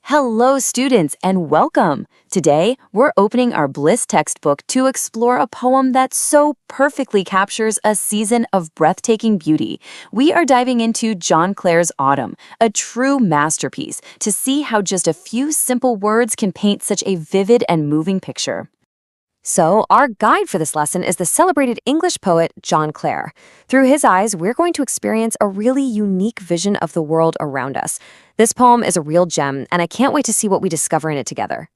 Hello, students, and welcome. Today, we're opening our Bliss textbook to explore a poem that so perfectly captures a season of breathtaking beauty. We are diving into John Clare's Autumn, a true masterpiece, to see how just a few simple words can paint such a vivid and moving picture. So, our guide for this lesson is the celebrated English poet John Clare. Through his eyes, we're going to experience a really unique vision of the world around us. This poem is a real gem, and I can't wait to see what we discover in it together.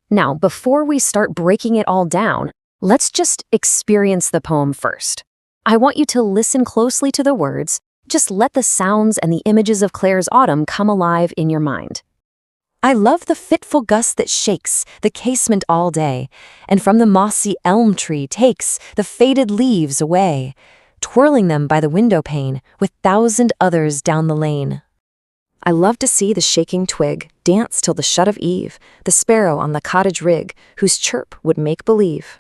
Now, before we start breaking it all down, let's just experience the poem first. I want you to listen closely to the words. Just let the sounds and the images of Clare's autumn come alive in your mind. I love the fitful gust that shakes the casement all day, and from the mossy elm tree takes the faded leaves away, twirling them by the window pane with thousand others down the lane. I love to see the shaking twig dance till the shut of eve, the sparrow on the cottage rig whose chirp would make believe.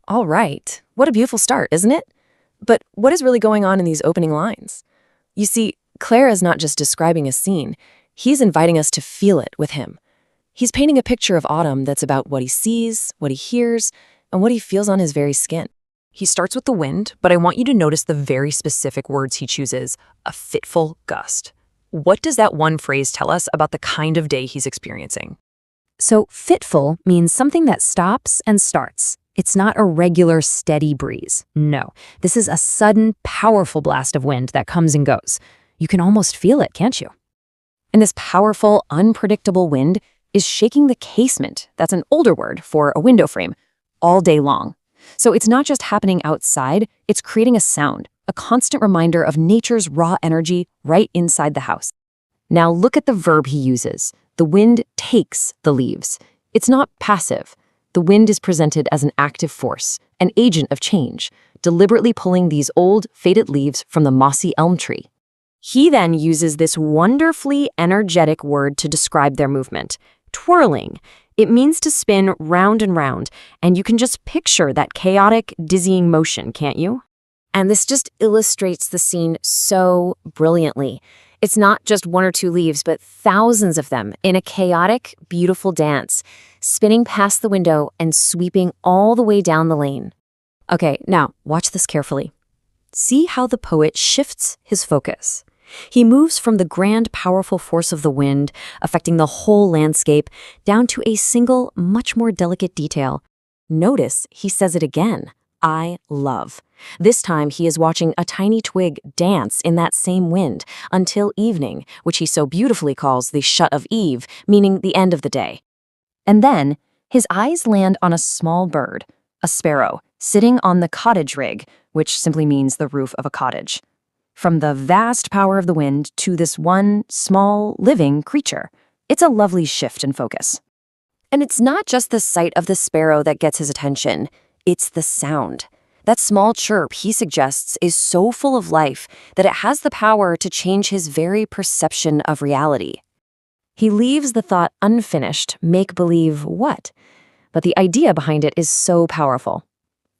All right, what a beautiful start, isn't it? But what is really going on in these opening lines? You see, Clare is not just describing a scene. He's inviting us to feel it with him. He's painting a picture of autumn that's about what he sees, what he hears, and what he feels on his very skin. He starts with the wind, but I want you to notice the very specific words he chooses, a fitful gust. What does that one phrase tell us about the kind of day he's experiencing? So, fitful means something that stops and starts. It's not a regular, steady breeze. No, this is a sudden, powerful blast of wind that comes and goes. You can almost feel it, can't you? And this powerful, unpredictable wind is shaking the casement, that's an older word for a window frame, all day long. So it's not just happening outside, it's creating a sound, a constant reminder of nature's raw energy right inside the house. Now look at the verb he uses. The wind takes the leaves. It's not passive. The wind is presented as an active force, an agent of change, deliberately pulling these old, faded leaves from the mossy elm tree. He then uses this wonderfully energetic word to describe their movement, twirling. It means to spin round and round, and you can just picture that chaotic, dizzying motion, can't you? And this just illustrates the scene so brilliantly. It's not just one or two leaves, but thousands of them in a chaotic, beautiful dance, spinning past the window and sweeping all the way down the lane. Okay, now watch this carefully. See how the poet shifts his focus. He moves from the grand, powerful force of the wind, affecting the whole landscape, down to a single, much more delicate detail. Notice he says it again, I love. This time he is watching a tiny twig dance in that same wind until evening, which he so beautifully calls the shut of eve, meaning the end of the day. And then his eyes land on a small bird, a sparrow, sitting on the cottage rig, which simply means the roof of a cottage. From the vast power of the wind to this one small, living creature. It's a lovely shift in focus. And it's not just the sight of the sparrow that gets his attention, it's the sound. That small chirp, he suggests, is so full of life that it has the power to change his very perception of reality. He leaves the thought unfinished, make-believe what? But the idea behind it is so powerful.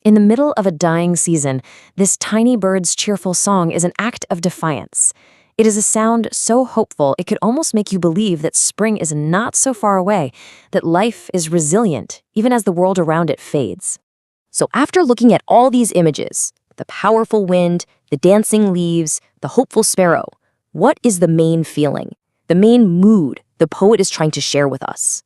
In the middle of a dying season, this tiny bird's cheerful song is an act of defiance. It is a sound so hopeful it could almost make you believe that spring is not so far away, that life is resilient, even as the world around it fades. So after looking at all these images, the powerful wind, the dancing leaves, the hopeful sparrow, what is the main feeling, the main mood the poet is trying to share with us?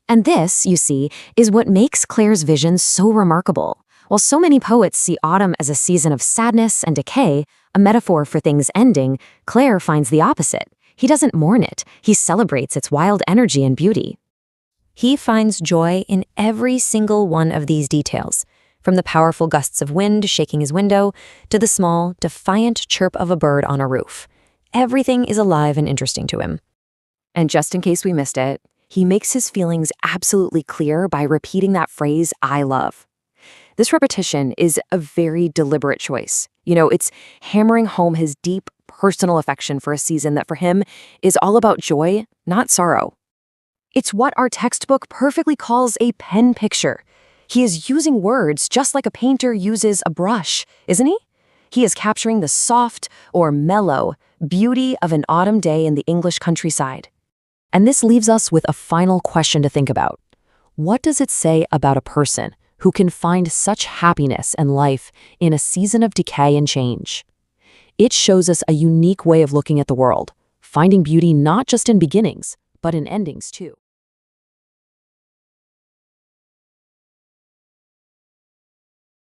And this, you see, is what makes Clare's vision so remarkable. While so many poets see autumn as a season of sadness and decay, a metaphor for things ending, Clare finds the opposite. He doesn't mourn it. He celebrates its wild energy and beauty. He finds joy in every single one of these details, from the powerful gusts of wind shaking his window to the small, defiant chirp of a bird on a roof. Everything is alive and interesting to him. And just in case we missed it, he makes his feelings absolutely clear by repeating that phrase, I love. This repetition is a very deliberate choice. It's hammering home his deep, personal affection for a season that for him is all about joy, not sorrow. It's what our textbook perfectly calls a pen picture. He is using words just like a painter uses a brush, isn't he? He is capturing the soft or mellow beauty of an autumn day in the English countryside. And this leaves us with a final question to think about. What does it say about a person who can find such happiness and life in a season of decay and change? It shows us a unique way of looking at the world, finding beauty not just in beginnings, but in endings too.